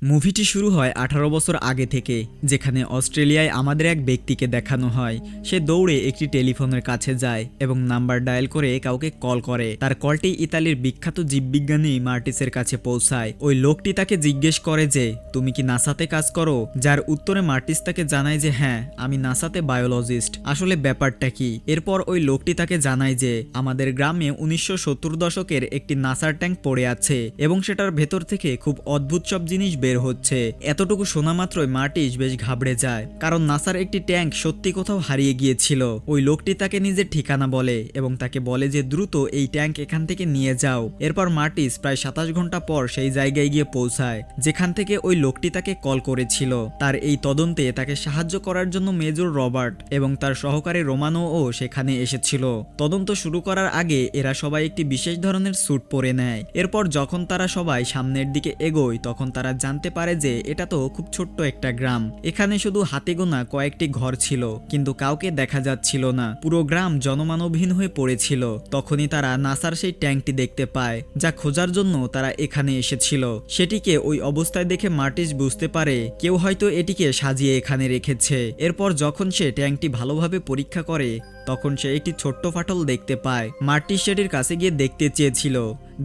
মুভিটি শুরু হয় ১৮ বছর আগে থেকে, যেখানে অস্ট্রেলিয়ায় আমাদের এক ব্যক্তিকে দেখানো হয়। সে দৌড়ে একটি টেলিফোনের কাছে যায় এবং নাম্বার ডায়াল করে কাউকে কল করে। তার কলটি ইতালির বিখ্যাত জীববিজ্ঞানী মার্টিসের কাছে পৌঁছায়। ওই লোকটি তাকে জিজ্ঞেস করে যে তুমি কি নাসাতে কাজ করো, যার উত্তরে মার্টিস তাকে জানায় যে হ্যাঁ, আমি নাসাতে বায়োলজিস্ট। আসলে ব্যাপারটা কি? এরপর ওই লোকটি তাকে জানায় যে আমাদের গ্রামে ১৯৭০ দশকের একটি নাসার ট্যাঙ্ক পড়ে আছে এবং সেটার ভেতর থেকে খুব অদ্ভুত সব জিনিস বের হচ্ছে। এতটুকু শোনা মাত্রই মার্টিস বেশ ঘাবড়ে যায়, কারণ নাসার একটি ট্যাঙ্ক সত্যি কোথাও হারিয়ে গিয়েছিল। ওই লোকটি তাকে নিজের ঠিকানা বলে এবং তাকে বলে যে দ্রুত এই ট্যাঙ্ক এখান থেকে নিয়ে যাও। এরপর মার্টিস প্রায় ২৭ ঘন্টা পর সেই জায়গায় গিয়ে পৌঁছায় যেখান থেকে ওই লোকটি তাকে কল করেছিল। তার এই তদন্তে তাকে সাহায্য করার জন্য মেজর রবার্ট এবং তার সহকারী রোমানোও সেখানে এসেছিল। তদন্ত শুরু করার আগে এরা সবাই একটি বিশেষ ধরনের স্যুট পরে নেয়। এরপর যখন তারা সবাই সামনের দিকে এগোয় তখন তারা জানতে পারে যে এটা তো খুব ছোট্ট একটা গ্রাম। এখানে শুধু হাতে গোনা কয়েকটি ঘর ছিল, কিন্তু কাউকে দেখা যাচ্ছিল না। পুরো গ্রাম জনমানবহীন হয়ে পড়েছিল। তখনই তারা নাসার সেই ট্যাঙ্কটি দেখতে পায় যা খোঁজার জন্য তারা এখানে এসেছিল। সেটিকে ওই অবস্থায় দেখে মার্টিস বুঝতে পারে কেউ হয়তো এটিকে সাজিয়ে এখানে রেখেছে। এরপর যখন সে ট্যাঙ্কটি ভালোভাবে পরীক্ষা করে তখন সে একটি ছোট্ট ফাটল দেখতে পায়। মার্টিস সেটির কাছে গিয়ে দেখতে চেয়েছিল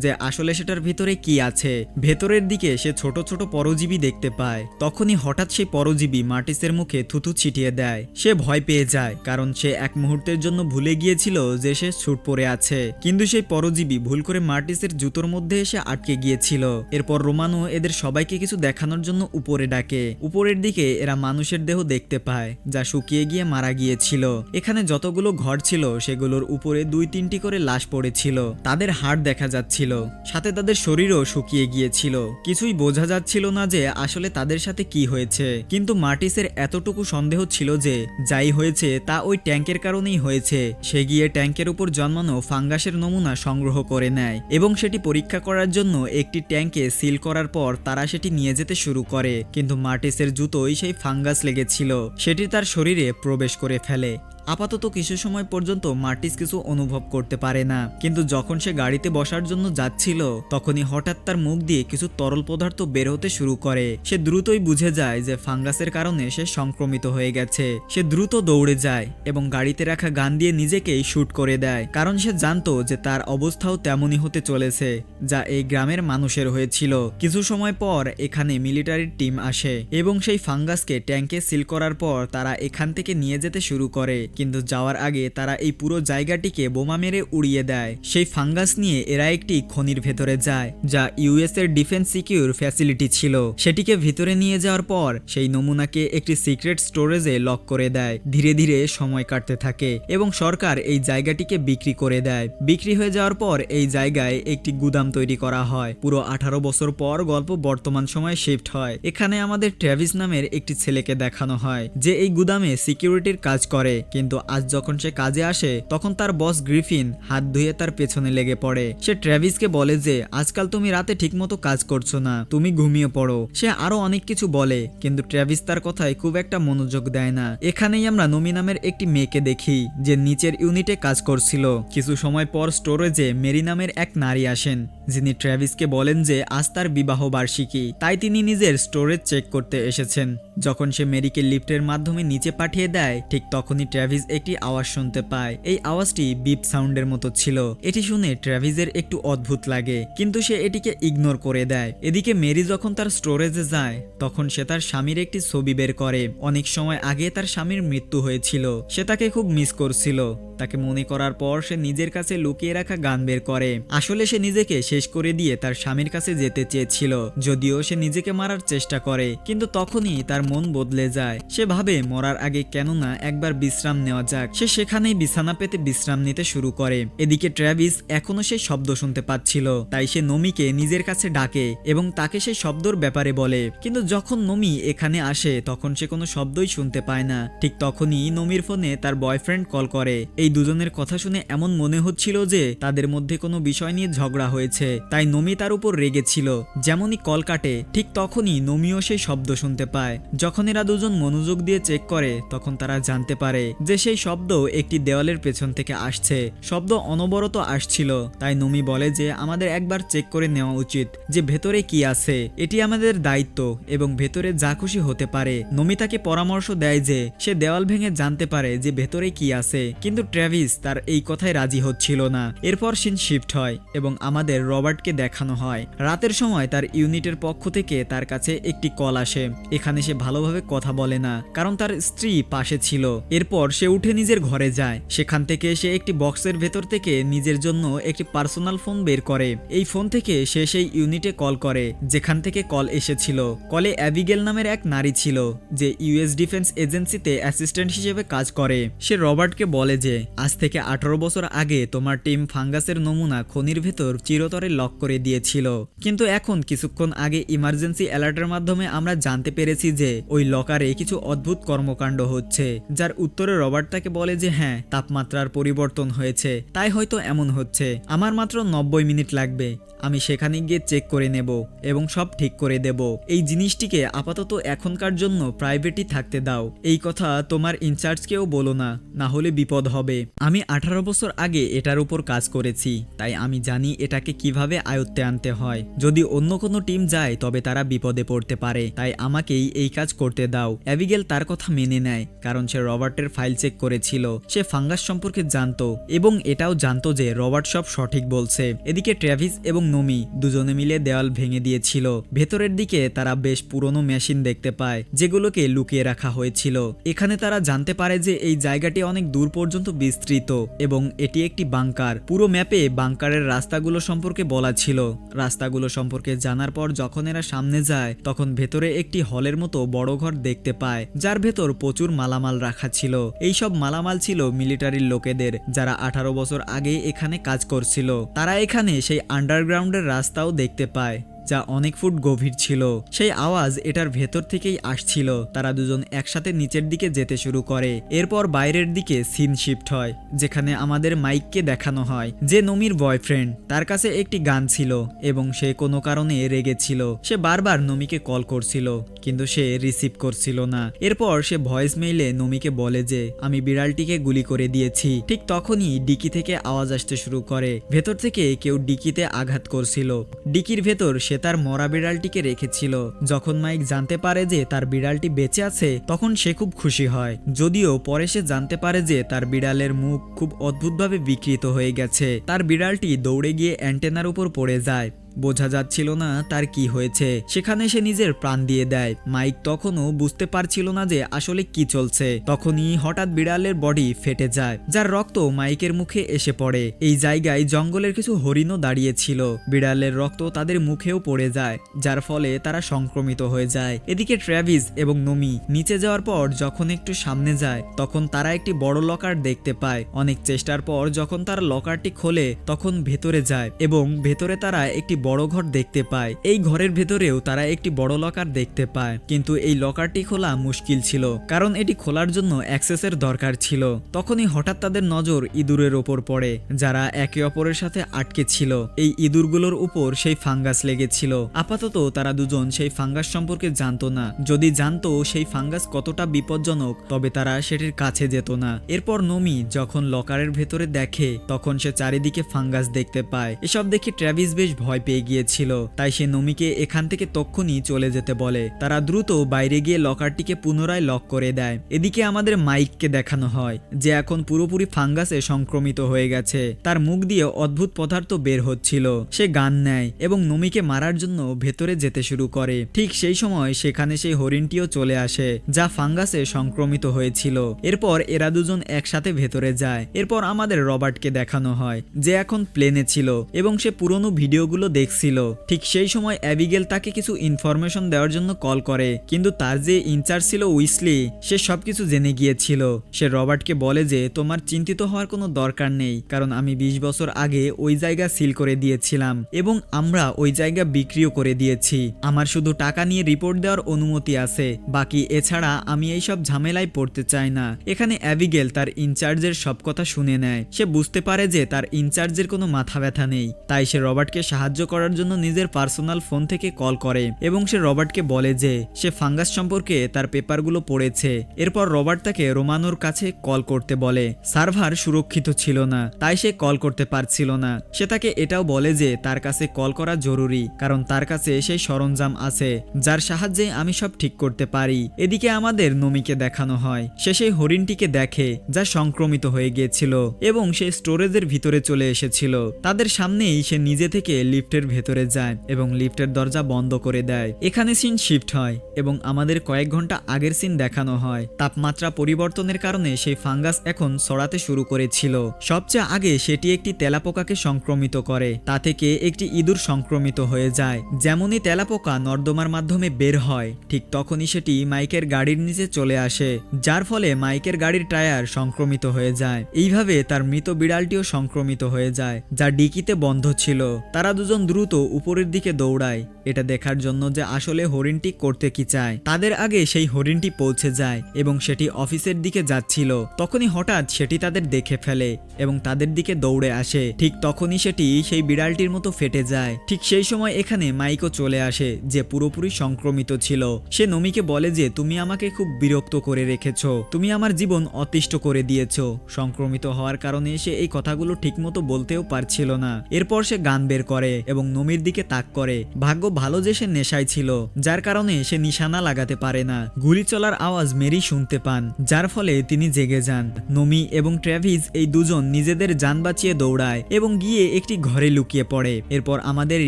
যে আসলে সেটার ভিতরে কি আছে। ভেতরের দিকে সে ছোট ছোট পরজীবী দেখতে পায়। তখনই হঠাৎ সেই পরজীবী মার্টিসের মুখে থুথু ছিটিয়ে দেয়। সে ভয় পেয়ে যায়, কারণ সে এক মুহূর্তের জন্য ভুলে গিয়েছিল যে সে স্যুট পরে আছে। কিন্তু সেই পরজীবী ভুল করে মার্টিসের জুতোর মধ্যে এসে আটকে গিয়েছিল। এরপর রোমানো এদের সবাইকে কিছু দেখানোর জন্য উপরে ডাকে। উপরের দিকে এরা মানুষের দেহ দেখতে পায় যা শুকিয়ে গিয়ে মারা গিয়েছিল। এখানে যতগুলো ঘর ছিল সেগুলোর উপরে ২-৩টি করে লাশ পড়েছিল। তাদের হাড় দেখা যাচ্ছিল, সাথে তাদের শরীরও শুকিয়ে গিয়েছিল। কিছুই বোঝা যাচ্ছিল না যে আসলে তাদের সাথে কি হয়েছে। কিন্তু মার্টিসের এতটুকু সন্দেহ ছিল যে যাই হয়েছে তা ওই ট্যাঙ্কের কারণেই হয়েছে। সে গিয়ে ট্যাঙ্কের উপর জন্মানো ফাঙ্গাসের নমুনা সংগ্রহ করে নেয় এবং সেটি পরীক্ষা করার জন্য একটি ট্যাঙ্কে সিল করার পর তারা সেটি নিয়ে যেতে শুরু করে। কিন্তু মার্টিসের জুতোয় সেই ফাঙ্গাস লেগেছিল, সেটি তার শরীরে প্রবেশ করে ফেলে। আপাতত কিছু সময় পর্যন্ত মার্টিস কিছু অনুভব করতে পারে না, কিন্তু যখন সে গাড়িতে বসার জন্য যাচ্ছিল তখনই হঠাৎ তার মুখ দিয়ে কিছু তরল পদার্থ বের হতে শুরু করে। সে দ্রুতই বুঝে যায় যে ফাঙ্গাসের কারণে সে সংক্রমিত হয়ে গেছে। সে দ্রুত দৌড়ে যায় এবং গাড়িতে রাখা গান দিয়ে নিজেকেই শুট করে দেয়, কারণ সে জানতো যে তার অবস্থাও তেমনই হতে চলেছে যা এই গ্রামের মানুষের হয়েছিল। কিছু সময় পর এখানে মিলিটারির টিম আসে এবং সেই ফাঙ্গাসকে ট্যাঙ্কে সিল করার পর তারা এখান থেকে নিয়ে যেতে শুরু করে। কিন্তু যাওয়ার আগে তারা এই পুরো জায়গাটিকে বোমা মেরে উড়িয়ে দেয়। সেই ফাঙ্গাস নিয়ে এরা একটি খনির ভেতরে যায় যা ইউএস এর ডিফেন্স সিকিউর ফ্যাসিলিটি ছিল। সেটিকে ভিতরে নিয়ে যাওয়ার পর সেই নমুনাকে একটি সিক্রেট স্টোরেজে লক করে দেয়। ধীরে ধীরে সময় কাটতে থাকে এবং সরকার এই জায়গাটিকে বিক্রি করে দেয়। বিক্রি হয়ে যাওয়ার পর এই জায়গায় একটি গুদাম তৈরি করা হয়। পুরো 18 বছর পর গল্প বর্তমান সময়ে শিফট হয়। এখানে আমাদের ট্র্যাভিস নামের একটি ছেলেকে দেখানো হয় যে এই গুদামে সিকিউরিটির কাজ করে। কিন্তু আজ যখন সে কাজে আসে তখন তার বস গ্রিফিন হাত ধুয়ে তার পেছনে লেগে পড়ে। সে ট্র্যাভিসকে বলে যে আজকাল তুমি রাতে ঠিকমতো কাজ করছো না, তুমি ঘুমিয়ে পড়ো। সে আরো অনেক কিছু বলে, কিন্তু ট্র্যাভিস তার কথায় খুব একটা মনোযোগ দেয় না। এখানেই আমরা নমি নামের একটি মেয়েকে দেখি যে নিচের ইউনিটে কাজ করছিল। কিছু সময় পর স্টোরেজে মেরি নামের এক নারী আসেন, যিনি ট্র্যাভিসকে বলেন যে আজ তার বিবাহ বার্ষিকী, তাই তিনি নিজের স্টোরেজ চেক করতে এসেছেন। যখন সে মেরিকে লিফটের মাধ্যমে নিচে পাঠিয়ে দেয় ঠিক তখনই ট্র্যাভিস একটি আওয়াজ শুনতে পায়। এই আওয়াজটি বিপ সাউন্ডের মতো ছিল। এটি শুনে ট্র্যাভিসের একটু অদ্ভুত লাগে, কিন্তু সে এটিকে ইগনোর করে দেয়। এদিকে মেরি যখন তার স্টোরেজে যায় তখন সে তার স্বামীর একটি ছবি বের করে। অনেক সময় আগে তার স্বামীর মৃত্যু হয়েছিল, সে তাকে খুব মিস করছিল। তাকে মনে করার পর সে নিজের কাছে লুকিয়ে রাখা গান বের করে। আসলে সে নিজেকে শেষ করে দিয়ে তার স্বামীর কাছে যেতে চেয়েছিল, যদিও সে নিজেকে মারার চেষ্টা করে। কিন্তু তখনই তার মন বদলে যায়। সে ভাবে মরার আগে কেননা একবার বিশ্রাম নেওয়া যাক। সে সেখানেই বিছানা পেতে বিশ্রাম নিতে শুরু করে। এদিকে ট্র্যাভিস এখনো সেই শব্দ শুনতে পাচ্ছিল, তাই সে নমিকে নিজের কাছে ডাকে এবং তাকে সেই শব্দর ব্যাপারে বলে। কিন্তু যখন নমি এখানে আসে তখন সে কোনো শব্দই শুনতে পায় না। ঠিক তখনই নমির ফোনে তার বয়ফ্রেন্ড কল করে। এই দুজনের কথা শুনে এমন মনে হচ্ছিল যে তাদের মধ্যে কোনো বিষয় নিয়ে ঝগড়া হয়েছে, তাই নমি তার উপর রেগেছিল। যেমনই কল কাটে ঠিক তখনই নমিও সেই শব্দ শুনতে পায়। যখন এরা দুজন মনোযোগ দিয়ে চেক করে তখন তারা জানতে পারে যে সেই শব্দ একটি দেওয়ালের পেছন থেকে আসছে। শব্দ অনবরত আসছিল, তাই নমি বলে যে আমাদের একবার চেক করে নেওয়া উচিত যে ভেতরে কি আছে, এটি আমাদের দায়িত্ব এবং ভেতরে যা খুশি হতে পারে। নমি তাকে পরামর্শ দেয় যে সে দেওয়াল ভেঙে জানতে পারে যে ভেতরে কি আছে, কিন্তু ট্র্যাভিস তার এই কথায় রাজি হচ্ছিল না। এরপর সিন শিফট হয় এবং আমাদের রবার্টকে দেখানো হয় রাতের সময় তার ইউনিটের পক্ষ থেকে তার কাছে একটি কল আসে। এখানে সে ভালোভাবে কথা বলে না কারণ তার স্ত্রী পাশে ছিল। এরপর সে উঠে নিজের ঘরে যায়। সেখান থেকে সে একটি বক্সের ভেতর থেকে নিজের জন্য একটি পার্সোনাল ফোন বের করে। এই ফোন থেকে সে সেই ইউনিটে কল করে যেখান থেকে কল এসেছিল। কলে অ্যাবিগেল নামের এক নারী ছিল যে ইউএস ডিফেন্স এজেন্সিতে অ্যাসিস্ট্যান্ট হিসেবে কাজ করে। সে রবার্টকে বলে যে আজ থেকে 18 বছর আগে তোমার টিম ফাঙ্গাসের নমুনা খনির ভেতর চিরতরে লক করে দিয়েছিল, কিন্তু এখন কিছুক্ষণ আগে ইমার্জেন্সি অ্যালার্টের মাধ্যমে আমরা জানতে পেরেছি যে ওই লকারে কিছু অদ্ভুত কর্মকাণ্ড হচ্ছে। যার উত্তরে রবার্ট তাকে বলে যে হ্যাঁ, তাপমাত্রার পরিবর্তন হয়েছে, তাই হয়তো এমন হচ্ছে। আমার মাত্র 90 মিনিট লাগবে, আমি সেখানে গিয়ে চেক করে নেব এবং সব ঠিক করে দেব। এই জিনিসটিকে আপাতত এখনকার জন্য প্রাইভেটই থাকতে দাও। এই কথা তোমার ইনচার্জকেও বলো না, না হলে বিপদ হবে। আমি 18 বছর আগে এটার উপর কাজ করেছি, তাই আমি জানি এটাকে কিভাবে আয়ত্তে আনতে হয়। যদি অন্য কোনো টিম যায় তবে তারা বিপদে পড়তে পারে, তাই আমাকেই এই কাজ করতে দাও। অ্যাবিগেল তার কথা মেনে নেয় কারণ সে রবার্টের ফাইল চেক করেছিল। সে ফাঙ্গাস সম্পর্কে জানতো এবং এটাও জানতো যে রবার্ট সব সঠিক বলছে। এদিকে ট্র্যাভিস এবং নমি দুজনে মিলে দেওয়াল ভেঙে দিয়েছিল। ভেতরের দিকে তারা বেশ পুরনো মেশিন দেখতে পায় যেগুলোকে লুকিয়ে রাখা হয়েছিল। এখানে তারা জানতে পারে যে এই জায়গাটি অনেক দূর পর্যন্ত বিস্তৃত এবং এটি একটি বাংকার। পুরো ম্যাপে বাংকারের রাস্তাগুলো সম্পর্কে বলা ছিল। রাস্তাগুলো সম্পর্কে জানার পর যখন এরা সামনে যায় তখন ভেতরে একটি হলের মতো বড় ঘর দেখতে পায় যার ভেতর প্রচুর মালামাল রাখা ছিল। এইসব মালামাল ছিল মিলিটারির লোকেদের যারা 18 বছর আগে এখানে কাজ করছিল। তারা এখানে সেই আন্ডারগ্রাউন্ডের রাস্তাও দেখতে পায় যা অনেক ফুট গভীর ছিল। সেই আওয়াজ এটার ভেতর থেকেই আসছিল। তারা দুজন একসাথে নিচের দিকে যেতে শুরু করে। এরপর বাইরের দিকে সিন শিফট হয় যেখানে আমাদের মাইককে দেখানো হয় যে নমির বয়ফ্রেন্ড। তার কাছে একটি গান ছিল এবং সে কোনো কারণে রেগেছিল। সে বারবার নমিকে কল করছিল কিন্তু সে রিসিভ করছিল না। এরপর সে ভয়েস মেইলে নমিকে বলে যে আমি বিড়ালটিকে গুলি করে দিয়েছি। ঠিক তখনই ডিকি থেকে আওয়াজ আসতে শুরু করে। ভেতর থেকে কেউ ডিকিতে আঘাত করছিল। ডিকির ভেতর সে তার মরা বিড়ালটিকে রেখেছিল। যখন মাইক জানতে পারে যে তার বিড়ালটি বেঁচে আছে তখন সে খুব খুশি হয়, যদিও পরে সে জানতে পারে যে তার বিড়ালের মুখ খুব অদ্ভুতভাবে বিকৃত হয়ে গেছে। তার বিড়ালটি দৌড়ে গিয়ে অ্যান্টেনার উপর পড়ে যায়। বোঝা যাচ্ছিল না তার কি হয়েছে। সেখানে সে নিজের প্রাণ দিয়ে দেয়। মাইক তখনও বুঝতে পারছিল না যে আসলে কি চলছে। তখনই হঠাৎ বিড়ালের বডি ফেটে যায় যার রক্ত মাইকের মুখে এসে পড়ে। এই জায়গায় জঙ্গলের কিছু হরিণও দাঁড়িয়েছিল। বিড়ালের রক্ত তাদের মুখেও পড়ে যায় যার ফলে তারা সংক্রমিত হয়ে যায়। এদিকে ট্র্যাভিস এবং নমি নিচে যাওয়ার পর যখন একটু সামনে যায় তখন তারা একটি বড় লকার দেখতে পায়। অনেক চেষ্টার পর যখন তারা লকারটি খোলে তখন ভেতরে যায় এবং ভেতরে তারা একটি বড় ঘর দেখতে পায়। এই ঘরের ভেতরেও তারা একটি বড় লকার দেখতে পায়, কিন্তু এই লকারটি খোলা মুশকিল ছিল কারণ এটি খোলার জন্য অ্যাক্সেসের দরকার ছিল। তখনই হঠাৎ তাদের নজর ইঁদুরের ওপর পড়ে যারা একে অপরের সাথে আটকে ছিল। এই ইঁদুরগুলোর উপর সেই ফাঙ্গাস লেগেছিল। আপাতত তারা দুজন সেই ফাঙ্গাস সম্পর্কে জানতো না। যদি জানতো সেই ফাঙ্গাস কতটা বিপজ্জনক তবে তারা সেটির কাছে যেত না। এরপর নমি যখন লকারের ভেতরে দেখে তখন সে চারিদিকে ফাঙ্গাস দেখতে পায়। এসব দেখে ট্র্যাভিস বেশ ভয় পেয়ে গিয়েছিল, তাই সে নমিকে এখান থেকে তক্ষুনি চলে যেতে বলে। তারা দ্রুত বাইরে গিয়ে লকারটিকে পুনরায় লক করে দেয়। এদিকে আমাদের মাইককে দেখানো হয় যে এখন পুরোপুরি ফাঙ্গাসে সংক্রমিত হয়ে গেছে। তার মুখ দিয়ে অদ্ভুত পদার্থ বের হচ্ছিল। সে গান নেয় এবং নমিকে মারার জন্য ভেতরে যেতে শুরু করে। ঠিক সেই সময় সেখানে সেই হরিণটিও চলে আসে যা ফাঙ্গাসে সংক্রমিত হয়েছিল। এরপর এরা দুজন একসাথে ভেতরে যায়। এরপর আমাদের রবার্টকে দেখানো হয় যে এখন প্লেনে ছিল এবং সে পুরনো ভিডিওগুলো দেখছিল। ঠিক সেই সময় অ্যাবিগেল তাকে কিছু ইনফরমেশন দেওয়ার জন্য কল করে, কিন্তু তার যে ইনচার্জ ছিল উইসলি, সে সবকিছু জেনে গিয়েছিল। সে রবার্টকে বলে যে তোমার চিন্তিত হওয়ার কোনো দরকার নেই, কারণ আমি 20 বছর আগে ওই জায়গা সিল করে দিয়েছিলাম এবং আমরা ওই জায়গা বিক্রিও করে দিয়েছি। আমার শুধু টাকা নিয়ে রিপোর্ট দেওয়ার অনুমতি আছে, বাকি এছাড়া আমি এইসব ঝামেলায় পড়তে চাই না। এখানে অ্যাবিগেল তার ইনচার্জের সব কথা শুনে নেয়। সে বুঝতে পারে যে তার ইনচার্জের কোনো মাথা ব্যথা নেই, তাই সে রবার্টকে সাহায্য করার জন্য নিজের পার্সোনাল ফোন থেকে কল করে এবং সে রবার্টকে বলে যে সে ফাঙ্গাস সম্পর্কে তার পেপারগুলো পড়েছে। এরপর রবার্ট তাকে রোমানোর কাছে কল করতে বলে। সার্ভার সুরক্ষিত ছিল না, তাই সে কল করতে পারছিল না। সে তাকে এটাও বলে যে তার কাছে কল করা জরুরি, কারণ তার কাছে সেই সরঞ্জাম আছে যার সাহায্যে আমি সব ঠিক করতে পারি। এদিকে আমাদের নমিকে দেখানো হয়, সে সেই হরিণটিকে দেখে যা সংক্রমিত হয়ে গিয়েছিল এবং সে স্টোরেজের ভিতরে চলে এসেছিল। তাদের সামনেই সে নিজে থেকে লিফটের ভেতরে যায় এবং লিফটের দরজা বন্ধ করে দেয়। এখানে সিন শিফট হয় এবং আমাদের কয়েক ঘন্টা আগের সিন দেখানো হয়। তাপমাত্রা পরিবর্তনের কারণে সেই ফাঙ্গাস এখন ছড়াতে শুরু করেছিল। সবচেয়ে আগে সেটি একটি তেলাপোকাকে সংক্রমিত করে, তা থেকে একটি ইঁদুর সংক্রমিত হয়ে যায়। যেমনই তেলাপোকা নর্দমার মাধ্যমে বের হয়, ঠিক তখনই সেটি মাইকের গাড়ির নিচে চলে আসে, যার ফলে মাইকের গাড়ির টায়ার সংক্রমিত হয়ে যায়। এইভাবে তার মৃত বিড়ালটিও সংক্রমিত হয়ে যায়, যা ডিকিতে বন্ধ ছিল। তারা দুজন দ্রুত উপরের দিকে দৌড়ায়, এটা দেখার জন্য যে আসলে হরিণটি করতে কি চায়। তাদের আগে সেই হরিণটি পৌঁছে যায় এবং সেটি অফিসের দিকে যাচ্ছিল। তখনই হঠাৎ সেটি তাদের দেখে ফেলে এবং তাদের দিকে দৌড়ে আসে। ঠিক তখনই সেটি সেই বিড়ালটির মতো ফেটে যায়। ঠিক সেই সময় এখানে মাইকও চলে আসে, যে পুরোপুরি সংক্রমিত ছিল। সে নমিকে বলে যে তুমি আমাকে খুব বিরক্ত করে রেখেছো, তুমি আমার জীবন অতিষ্ঠ করে দিয়েছো। সংক্রমিত হওয়ার কারণে সে এই কথাগুলো ঠিকমতো বলতেও পারছিল না। এরপর সে গান বের করে এবং নমির দিকে তাক করে। ভাগ্য ভালো যে সে নেশায় ছিল, যার কারণে সে নিশানা লাগাতে পারে না। গুলি চলার আওয়াজ মেরি শুনতে পান, যার ফলে তিনি জেগে যান। নমি এবং ট্র্যাভিস এই দুজন নিজেদের জান বাঁচিয়ে দৌড়ায় এবং গিয়ে একটি ঘরে লুকিয়ে পড়ে। এরপর আমাদের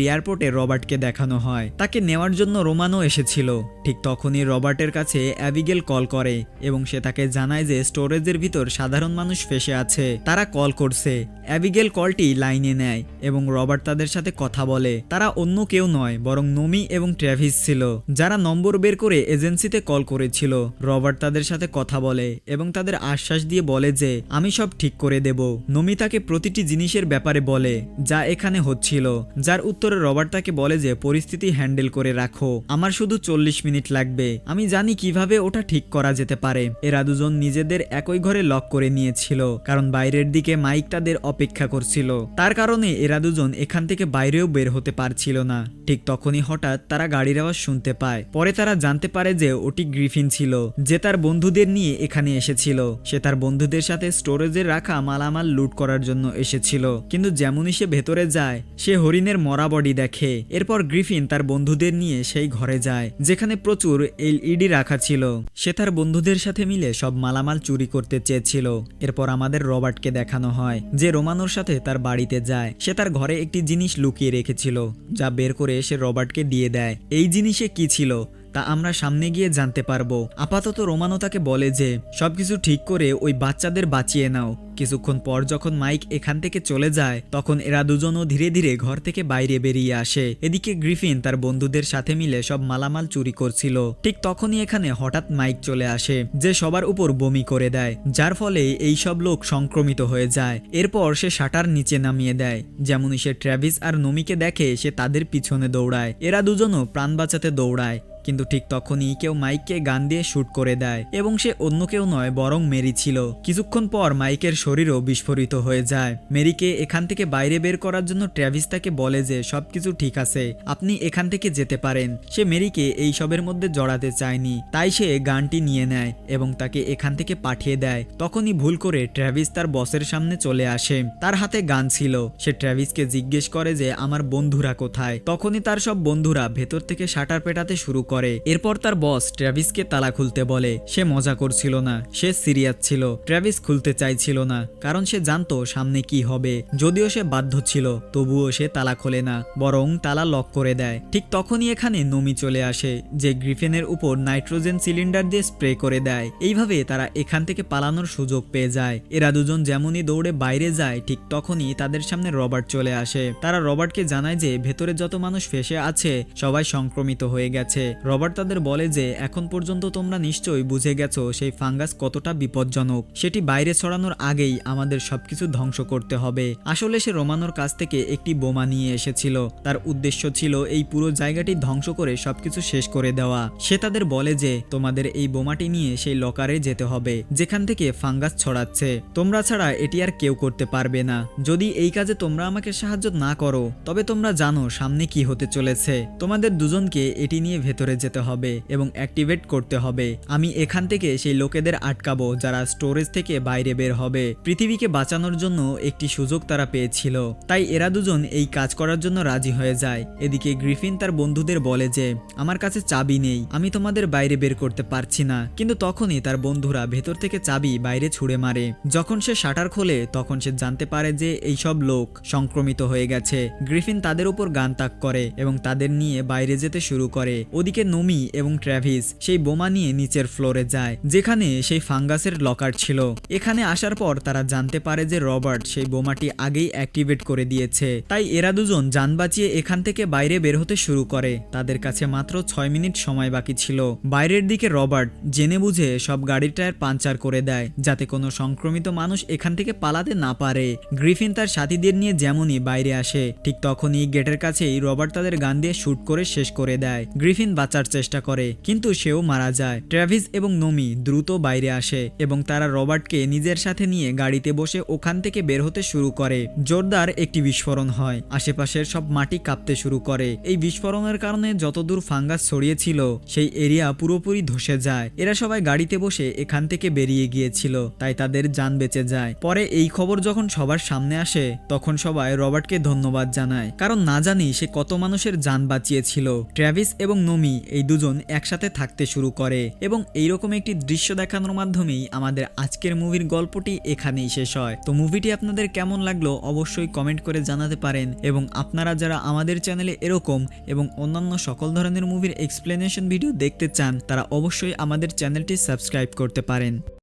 এয়ারপোর্টে রবার্টকে দেখানো হয়, তাকে নেওয়ার জন্য রোমানো এসেছিল। ঠিক তখনই রবার্টের কাছে অ্যাবিগেল কল করে এবং সে তাকে জানায় যে স্টোরেজের ভিতর সাধারণ মানুষ ফেসে আছে, তারা কল করছে। অ্যাবিগেল কলটি লাইনে নেয় এবং রবার্ট তাদের সাথে কথা বলে। তারা অন্য কেউ নয়, বরং নমি এবং ট্র্যাভিস ছিল, যারা নম্বর বের করে এজেন্সিতে কল করেছিল। রবার্ট তাদের সাথে কথা বলে এবং তাদের আশ্বাস দিয়ে বলে যে আমি সব ঠিক করে দেব। নমি তাকে প্রতিটি জিনিসের ব্যাপারে বলে যা এখানে হচ্ছিল, যার উত্তরে রবার্ট তাকে বলে যে পরিস্থিতি হ্যান্ডেল করে রাখো, আমার শুধু 40 মিনিট লাগবে, আমি জানি কিভাবে ওটা ঠিক করা যেতে পারে। এরা দুজন নিজেদের একই ঘরে লক করে নিয়েছিল, কারণ বাইরের দিকে মাইক তাদের অপেক্ষা করছিল। তার কারণে এরা দুজন এখান থেকে বাইরেও বের হতে পারছিল না। ঠিক তখনই হঠাৎ তারা গাড়ির আওয়াজ শুনতে পায়। পরে তারা জানতে পারে যে ওটি গ্রিফিন ছিল, যে তার বন্ধুদের নিয়ে এখানে এসেছিল। সে তার বন্ধুদের সাথে স্টোরেজে রাখা মালামাল লুট করার জন্য এসেছিল, কিন্তু যেমনই সে ভেতরে যায় সে হরিণের মরা বডি দেখে। এরপর গ্রিফিন তার বন্ধুদের নিয়ে সেই ঘরে যায় যেখানে প্রচুর এলইডি রাখা ছিল। সে তার বন্ধুদের সাথে মিলে সব মালামাল চুরি করতে চেয়েছিল। এরপর আমাদের রবার্টকে দেখানো হয়, যে রোমানোর সাথে তার বাড়িতে যায়। সে তার ঘরে একটি জিনিস লুকিয়ে রেখেছিল, যা বের করে সে রবার্টকে দিয়ে দেয়। এই জিনিসে কি ছিল তা আমরা সামনে গিয়ে জানতে পারবো। আপাতত রোমানো তাকে বলে যে সবকিছু ঠিক করে ওই বাচ্চাদের বাঁচিয়ে নাও। কিছুক্ষণ পর যখন মাইক এখান থেকে চলে যায়, তখন এরা দুজনও ধীরে ধীরে ঘর থেকে বাইরে বেরিয়ে আসে। এদিকে গ্রিফিন তার বন্ধুদের সাথে মিলে সব মালামাল চুরি করছিল। ঠিক তখনই এখানে হঠাৎ মাইক চলে আসে, যে সবার উপর বমি করে দেয়, যার ফলে এই সব লোক সংক্রমিত হয়ে যায়। এরপর সে শাটার নিচে নামিয়ে দেয়। যেমনই সে ট্র্যাভিস আর নমিকে দেখে, সে তাদের পিছনে দৌড়ায়। এরা দুজনও প্রাণ বাঁচাতে দৌড়ায়, কিন্তু ঠিক তখনই কেউ মাইককে গান দিয়ে শুট করে দেয় এবং সে অন্য কেউ নয়, বরং মেরি ছিল। কিছুক্ষণ পর মাইকের শরীরও বিস্ফোরিত হয়ে যায়। মেরিকে এখান থেকে বাইরে বের করার জন্য ট্র্যাভিস তাকে বলে যে সবকিছু ঠিক আছে, আপনি এখান থেকে যেতে পারেন। সে মেরিকে এই সবের মধ্যে জড়াতে চায়নি, তাই সে গানটি নিয়ে নেয় এবং তাকে এখান থেকে পাঠিয়ে দেয়। তখনই ভুল করে ট্র্যাভিস তার বসের সামনে চলে আসে। তার হাতে গান ছিল। সে ট্র্যাভিসকে জিজ্ঞেস করে যে আমার বন্ধুরা কোথায়। তখনই তার সব বন্ধুরা ভেতর থেকে শাটার পেটাতে শুরু করে। করে। এরপর তার বস ট্র্যাভিসকে তালা খুলতে বলে। সে মজা করছিল না, সে সিরিয়াস ছিল। ট্র্যাভিস খুলতে চাইছিল না, কারণ সে জানতো সামনে কি হবে। যদিও সে বাধ্য ছিল, তবুও সে তালা খোলে না, বরং তালা লক করে দেয়। ঠিক তখনই এখানে নমি চলে আসে, যে গ্রিফিনের উপর নাইট্রোজেন সিলিন্ডার দিয়ে স্প্রে করে দেয়। এইভাবে তারা এখান থেকে পালানোর সুযোগ পেয়ে যায়। এরা দুজন যেমনই দৌড়ে বাইরে যায়, ঠিক তখনই তাদের সামনে রবার্ট চলে আসে। তারা রবার্টকে জানায় যে ভেতরে যত মানুষ ফেসে আছে সবাই সংক্রমিত হয়ে গেছে। রবার্ট তাদের বলে যে এখন পর্যন্ত তোমরা নিশ্চয়ই বুঝে গেছো সেই ফাঙ্গাস কতটা বিপজ্জনক। সেটি বাইরে ছড়ানোর আগেই আমাদের সবকিছু ধ্বংস করতে হবে। আসলে সে রোমানোর কাছ থেকে একটি বোমা নিয়ে এসেছিল। তার উদ্দেশ্য ছিল এই পুরো জায়গাটি ধ্বংস করে সবকিছু শেষ করে দেওয়া। সে তাদের বলে যে তোমাদের এই বোমাটি নিয়ে সেই লকারে যেতে হবে যেখান থেকে ফাঙ্গাস ছড়াচ্ছে। তোমরা ছাড়া এটি আর কেউ করতে পারবে না। যদি এই কাজে তোমরা আমাকে সাহায্য না করো, তবে তোমরা জানো সামনে কি হতে চলেছে। তোমাদের দুজনকে এটি নিয়ে ভেতরে যেতে হবে এবং অ্যাক্টিভেট করতে হবে। আমি এখান থেকে সেই লোকেদের আটকাবো যারা স্টোরেজ থেকে বাইরে বের হবে। পৃথিবীকে বাঁচানোর জন্য একটি সুযোগ তারা পেয়েছিল, তাই এরা দুজন এই কাজ করার জন্য রাজি হয়ে যায়। এদিকে গ্রিফিন তার বন্ধুদের বলে যে আমার কাছে চাবি নেই, আমি তোমাদের বাইরে বের করতে পারছি না। কিন্তু তখনই তার বন্ধুরা ভেতর থেকে চাবি বাইরে ছুঁড়ে মারে। যখন সে শাটার খোলে তখন সে জানতে পারে যে এইসব লোক সংক্রমিত হয়ে গেছে। গ্রিফিন তাদের উপর গান তাক করে এবং তাদের নিয়ে বাইরে যেতে শুরু করে। ওদিকে নমি এবং ট্র্যাভিস সেই বোমা নিয়ে নিচের ফ্লোরে যায়, যেখানে সেই ফাঙ্গাসের লকার ছিল। এখানে আসার পর তারা জানতে পারে যে রবার্ট সেই বোমাটি আগেই অ্যাক্টিভেট করে দিয়েছে। তাই এরা দুজন যান বাঁচিয়ে এখান থেকে বাইরে বের হতে শুরু করে। তাদের কাছে মাত্র 6 মিনিট সময় বাকি ছিল। বাইরের দিকে রবার্ট জেনে বুঝে সব গাড়ির টায়ার পাঞ্চার করে দেয়, যাতে কোনো সংক্রমিত মানুষ এখান থেকে পালাতে না পারে। গ্রিফিন তার সাথীদের নিয়ে যেমনই বাইরে আসে, ঠিক তখনই গেটের কাছেই রবার্ট তাদের গান দিয়ে শুট করে শেষ করে দেয়। গ্রিফিন বাঁচার চেষ্টা করে, কিন্তু সেও মারা যায়। ট্র্যাভিস এবং নমি দ্রুত বাইরে আসে এবং তারা রবার্টকে নিজের সাথে নিয়ে গাড়িতে বসে ওখান থেকে বের হতে শুরু করে। জোরদার একটি বিস্ফোরণ হয়, আশেপাশের সব মাটি কাঁপতে শুরু করে। এই বিস্ফোরণের কারণে যতদূর ফাঙ্গাস ছড়িয়েছিল সেই এরিয়া পুরোপুরি ধসে যায়। এরা সবাই গাড়িতে বসে এখান থেকে বেরিয়ে গিয়েছিল, তাই তাদের যান বেঁচে যায়। পরে এই খবর যখন সবার সামনে আসে, তখন সবাই রবার্টকে ধন্যবাদ জানায়, কারণ না জানি সে কত মানুষের যান বাঁচিয়েছিল। ট্র্যাভিস এবং নমি এই দুজন একসাথে থাকতে শুরু করে এবং এইরকম একটি দৃশ্য দেখানোর মাধ্যমেই আমাদের আজকের মুভির গল্পটি এখানেই শেষ হয়। তো মুভিটি আপনাদের কেমন লাগলো অবশ্যই কমেন্ট করে জানাতে পারেন, এবং আপনারা যারা আমাদের চ্যানেলে এরকম এবং অন্যান্য সকল ধরনের মুভির এক্সপ্লেনেশন ভিডিও দেখতে চান, তারা অবশ্যই আমাদের চ্যানেলটি সাবস্ক্রাইব করতে পারেন।